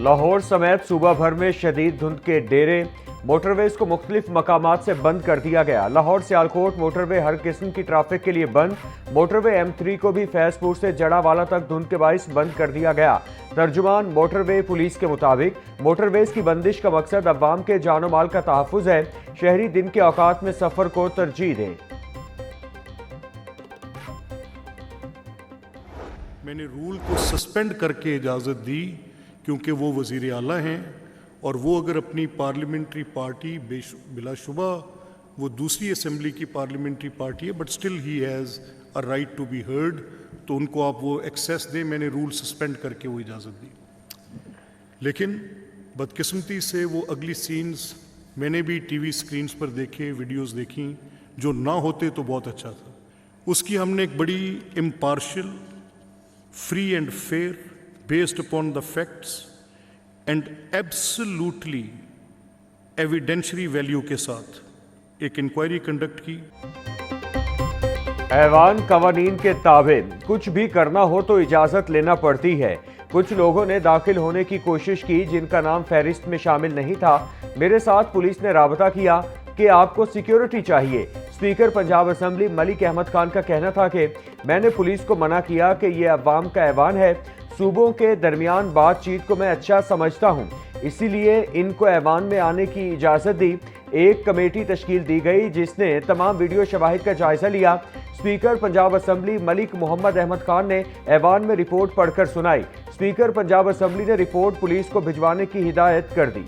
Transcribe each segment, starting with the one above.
लाहौर समेत सूबा भर में शदीद धुंध के डेरे, मोटरवेज को मुख्तलिफ मकामात से बंद कर दिया गया। लाहौर सियालकोट मोटरवे हर किस्म की ट्रैफिक के लिए बंद। मोटरवे M3 को भी फैजपुर से जड़ावाला तक धुंध के बाइस बंद कर दिया गया। तर्जुमान मोटरवे पुलिस के मुताबिक मोटरवेज की बंदिश का मकसद अवाम के जानो माल का तहफ्फुज है। शहरी दिन के औकात में सफर को तरजीह दें। मैंने रूल को सस्पेंड करके इजाज़त दी क्योंकि वो वज़ीर आला हैं और वो अगर अपनी पार्लियामेंट्री पार्टी बिलाशुबा वो दूसरी असेंबली की पार्लियामेंट्री पार्टी है but still he has a right to be heard, तो उनको आप वो एक्सेस दें। मैंने रूल सस्पेंड करके वो इजाज़त दी। लेकिन बदकिस्मती से वो अगली सीन्स मैंने भी टीवी स्क्रीन्स पर देखे, वीडियोस देखी, जो ना होते तो बहुत अच्छा था। उसकी हमने एक बड़ी impartial, free and fair, based upon the facts and absolutely evidentiary value के साथ एक इंक्वायरी कंडक्ट की। ऐवान कवानीन के ताबे कुछ भी करना हो तो इजाजत लेना पड़ती है। कुछ लोगों ने दाखिल होने की कोशिश की जिनका नाम फहरिस्त में शामिल नहीं था। मेरे साथ पुलिस ने राबता किया कि आपको सिक्योरिटी चाहिए। स्पीकर पंजाब असेंबली मलिक अहमद खान का कहना था कि मैंने पुलिस को मना किया कि यह अवाम का ऐवान है। सूबों के दरमियान बातचीत को मैं अच्छा समझता हूं, इसीलिए इनको ऐवान में आने की इजाजत दी। एक कमेटी तश्कील दी गई जिसने तमाम वीडियो शवाहिद का जायजा लिया। स्पीकर पंजाब असेंबली मलिक मोहम्मद अहमद खान ने ऐवान में रिपोर्ट पढ़कर सुनाई। स्पीकर पंजाब असेंबली ने रिपोर्ट पुलिस को भिजवाने की हिदायत कर दी।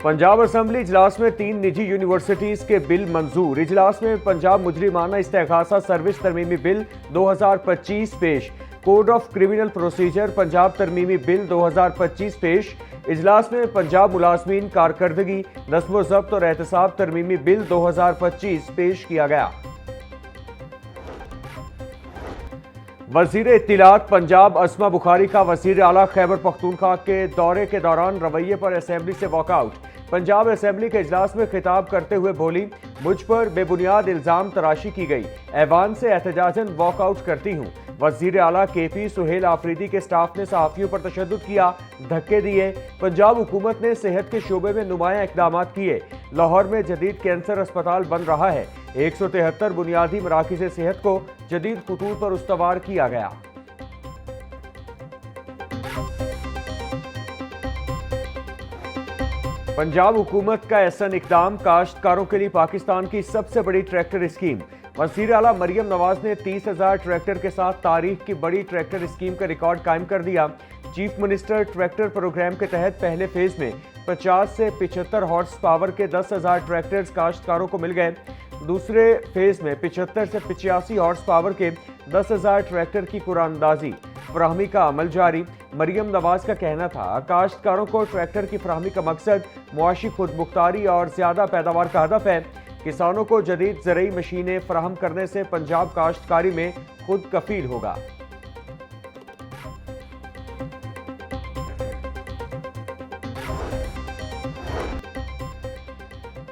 पंजाब असेंबली इजलास में 3 निजी यूनिवर्सिटीज के बिल मंजूर। इजलास में पंजाब मुजरिमाना इस्तेगासा सर्विस तरमीमी बिल 2025 पेश। Code of criminal procedure Punjab तरमीमी बिल 2025 पेश। इजलास में पंजाब मुलाजमीन कारकर्दगी नस्म ज़ब्त और एहतसाब तरमीमी बिल 2025 पेश किया गया। वजीर इत्तिलात पंजाब अस्मा बुखारी का वजीर आला खैबर पख्तूनख्वा के दौरे के दौरान रवैये पर असेंबली से वॉकआउट। पंजाब असेंबली के इजलास में खिताब करते हुए बोली, मुझ पर बेबुनियाद इल्जाम तराशी की गई, ऐवान से एहतजाजन वॉकआउट करती हूँ। वजीर आला KP सुहेल आफरीदी के स्टाफ ने सहाफियों पर तशद्दुद किया, धक्के दिए। पंजाब हुकूमत ने सेहत के शोबे में नुमाया इकदाम किए। लाहौर में जदीद कैंसर अस्पताल बन रहा है। 173 बुनियादी मराकिज़ सेहत को जदीद खतूत पर उस्तवार किया गया। पंजाब हुकूमत का एहसन इकदाम, काश्तकारों के लिए पाकिस्तान की सबसे बड़ी ट्रैक्टर स्कीम। वज़ीर आला मरियम नवाज ने 30,000 ट्रैक्टर के साथ तारीख की बड़ी ट्रैक्टर स्कीम का रिकॉर्ड कायम कर दिया। चीफ मिनिस्टर ट्रैक्टर प्रोग्राम के तहत पहले फेज में 50 से 75 हॉर्स पावर के 10,000 ट्रैक्टर्स काश्तकारों को मिल गए। दूसरे फेज में 75 से 85 हॉर्स पावर के 10,000 ट्रैक्टर की कुरानंदाजी फराहमी का अमल जारी। मरियम नवाज का कहना था, काश्तकारों को ट्रैक्टर की फराहमी का मकसद मुआशी खुदमुख्तारी और ज्यादा पैदावार का हदफ है। किसानों को जदीद ज़रई मशीनें फराहम करने से पंजाब काश्तकारी में खुद कफील होगा।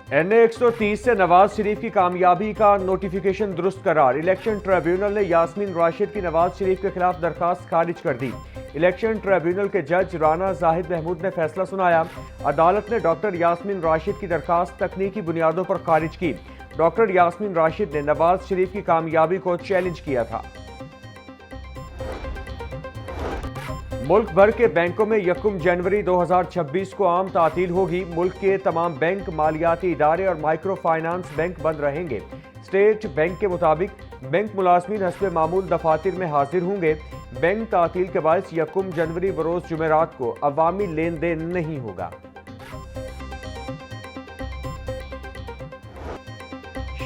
NA 130 से नवाज शरीफ की कामयाबी का नोटिफिकेशन दुरुस्त करार। इलेक्शन ट्रिब्यूनल ने यास्मीन राशिद की नवाज शरीफ के खिलाफ दरखास्त खारिज कर दी। इलेक्शन ट्रिब्यूनल के जज राना जाहिद महमूद ने फैसला सुनाया। अदालत ने डॉक्टर यास्मीन राशिद की दरखास्त तकनीकी बुनियादों पर खारिज की। डॉक्टर यास्मीन राशिद ने नवाज शरीफ की कामयाबी को चैलेंज किया था। मुल्क भर के बैंकों में 1 जनवरी 2026 को आम तातील होगी। मुल्क के तमाम बैंक, मालियाती इदारे और माइक्रो फाइनेंस बैंक बंद रहेंगे। स्टेट बैंक के मुताबिक बैंक मुलाजमीन हस्बे मामूल दफातर में हाजिर होंगे। बैंक तातील के बायस 1 जनवरी बरोज जुमेरात को अवामी लेन देन नहीं होगा।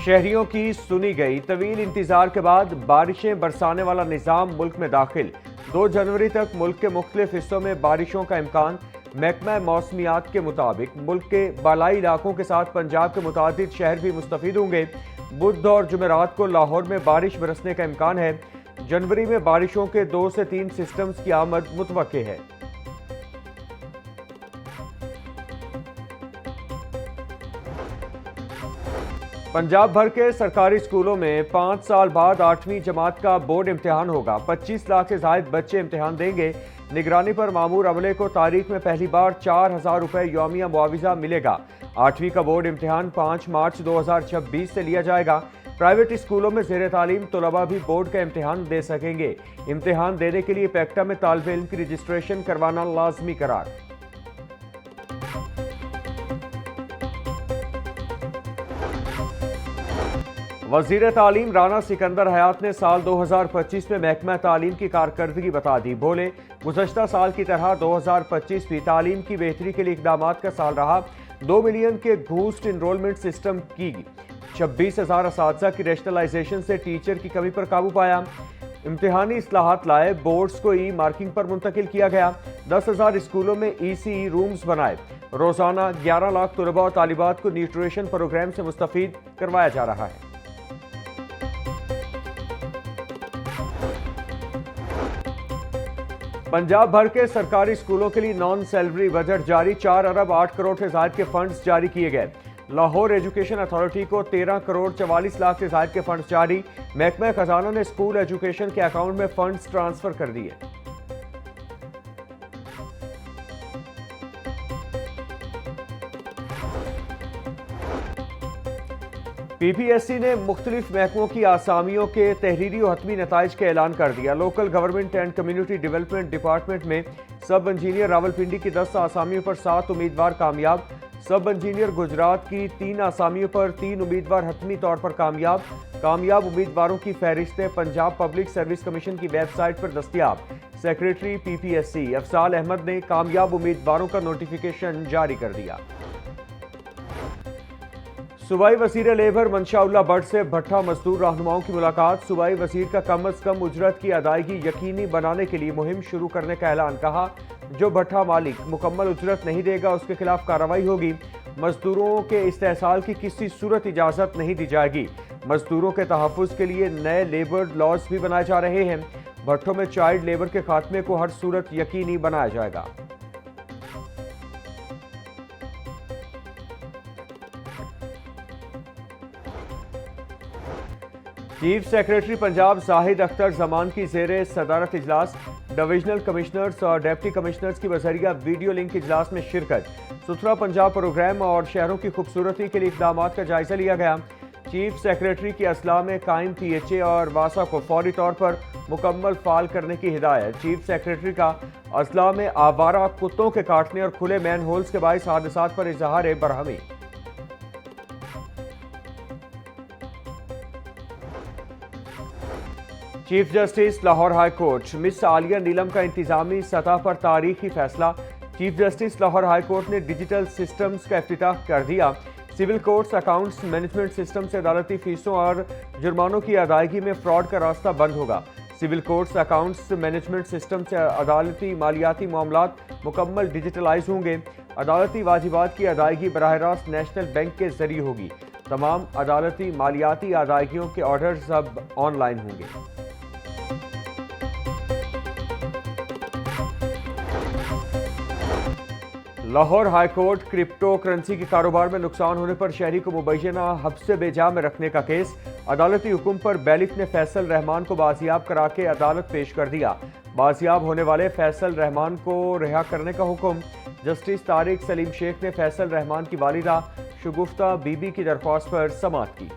शहरियों की सुनी गई तवील इंतजार के बाद बारिशें बरसाने वाला निजाम मुल्क में दाखिल। 2 जनवरी तक मुल्क के मुख्तलिफ हिस्सों में बारिशों का इम्कान। महकमा मौसमियात के मुताबिक मुल्क के बालाई इलाकों के साथ पंजाब के मुतादिद शहर भी मुस्तफीद होंगे। बुध और जुमेरात को लाहौर में बारिश बरसने का इम्कान है। जनवरी में बारिशों के 2 से 3 सिस्टम्स की आमद मुतवक्के है। पंजाब भर के सरकारी स्कूलों में 5 साल बाद 8वीं जमात का बोर्ड इम्तिहान होगा। 25 लाख से ज्यादा बच्चे इम्तिहान देंगे। निगरानी पर मामूर अमले को तारीख में पहली बार 4,000 रुपए यौमिया मुआविजा मिलेगा। 8वीं का बोर्ड इम्तिहान 5 मार्च 2026 से लिया जाएगा। प्राइवेट स्कूलों में ज़ेर तालीम तलबा भी बोर्ड का इम्तिहान दे सकेंगे। इम्तिहान देने के लिए पैक्टा में तालिब इल्म की रजिस्ट्रेशन करवाना लाजमी करार। वज़ीर तालीम राना सिकंदर हयात ने साल 2025 में महकमा तालीम की कारकर्दगी बता दी। बोले, गुज़श्ता साल की तरह 2025 भी तालीम की बेहतरी के लिए इक़दामात का साल रहा। 2 मिलियन के घूस्ट इनरोलमेंट सिस्टम की 26,000 असातिज़ा की रेशनलाइजेशन से टीचर की कमी पर काबू पाया। इम्तिहानी इस्लाहात लाए, बोर्ड्स को ई मार्किंग पर मुंतकिल किया गया। 10,000 स्कूलों में ECE रूम्स बनाए। रोज़ाना 11 लाख तलबा और तालिबात को न्यूट्रिशन प्रोग्राम से मुस्तफ़ीद करवाया जा रहा है। पंजाब भर के सरकारी स्कूलों के लिए नॉन सैलरी बजट जारी। 4 अरब 8 करोड़ से ज्यादा के फंड्स जारी किए गए। लाहौर एजुकेशन अथॉरिटी को 13 करोड़ 44 लाख से ज्यादा के फंड्स जारी। महकमा खजाना ने स्कूल एजुकेशन के अकाउंट में फंड्स ट्रांसफर कर दिए। PPSC ने मुख्तलिफ महकमों की आसामियों के तहरीरी और हतमी नताइज का ऐलान कर दिया। Local government and community development department में सब इंजीनियर रावलपिंडी की 10 आसामियों पर 7 उम्मीदवार कामयाब। सब इंजीनियर गुजरात की 3 आसामियों पर 3 उम्मीदवार हतमी तौर पर कामयाब। कामयाब उम्मीदवारों की फहरिस्तें पंजाब पब्लिक सर्विस कमीशन की वेबसाइट पर दस्तियाब। सेक्रेटरी PPSC अफजाल अहमद ने कामयाब उम्मीदवारों का नोटिफिकेशन जारी कर दिया। सूबाई वज़ीर लेबर मंशाउल्लाह भट्ट से भट्ठा मजदूर रहनुमाओं की मुलाकात। सूबाई वज़ीर का कम अज़ कम उजरत की अदायगी यकीनी बनाने के लिए मुहिम शुरू करने का ऐलान। कहा, जो भट्ठा मालिक मुकम्मल उजरत नहीं देगा उसके खिलाफ कार्रवाई होगी। मजदूरों के इस्तेहसाल की किसी सूरत इजाज़त नहीं दी जाएगी। मजदूरों के तहफ़्फ़ुज़ के लिए नए लेबर लॉज भी बनाए जा रहे हैं। भट्ठों में चाइल्ड लेबर के खात्मे को हर सूरत यकीनी बनाया जाएगा। चीफ सेक्रेटरी पंजाब जाहिद अख्तर जमान की ज़ेरे सदारत इजलास। डिविजनल कमिश्नर्स और डिप्टी कमिश्नर्स की बजरिया वीडियो लिंक इजलास में शिरकत। सुथरा पंजाब प्रोग्राम और शहरों की खूबसूरती के लिए इक़दामात का जायजा लिया गया। चीफ सेक्रेटरी की असला में कायम PHA और वासा को फौरी तौर पर मुकम्मल फाल करने की हिदायत। चीफ सेक्रेटरी का असला में आवारा कुत्तों के काटने और खुले मैन होल्स के बाइस हादसात पर इजहार बरहमी। Chief justice Lahore high court miss Aliya Neelam का इंतजामी सतह पर तारीखी फैसला। Chief justice Lahore high court ने डिजिटल सिस्टम्स का इफ्तिताह कर दिया। Civil courts accounts management system से अदालती फीसों और जुर्मानों की अदायगी में फ्रॉड का रास्ता बंद होगा। Civil courts accounts management system से अदालती मालियाती मामलात मुकम्मल डिजिटलाइज होंगे। अदालती वाजिबात की अदायगी बराह रास्त नेशनल बैंक के जरिए होगी। तमाम अदालती मालियाती अदायगियों के ऑर्डर्स अब ऑनलाइन होंगे। Lahore high court crypto currency के कारोबार में नुकसान होने पर शहरी को मुबैना हब्से बेजा में रखने का केस। अदालती हुक्म पर बैलिफ ने फैसल रहमान को बाजियाब करा के अदालत पेश कर दिया। बाजियाब होने वाले फैसल रहमान को रिहा करने का हुक्म। जस्टिस तारिक सलीम शेख ने फैसल रहमान की वालिदा शगुफ्ता बीबी की दरख्वास्त पर समाअत की।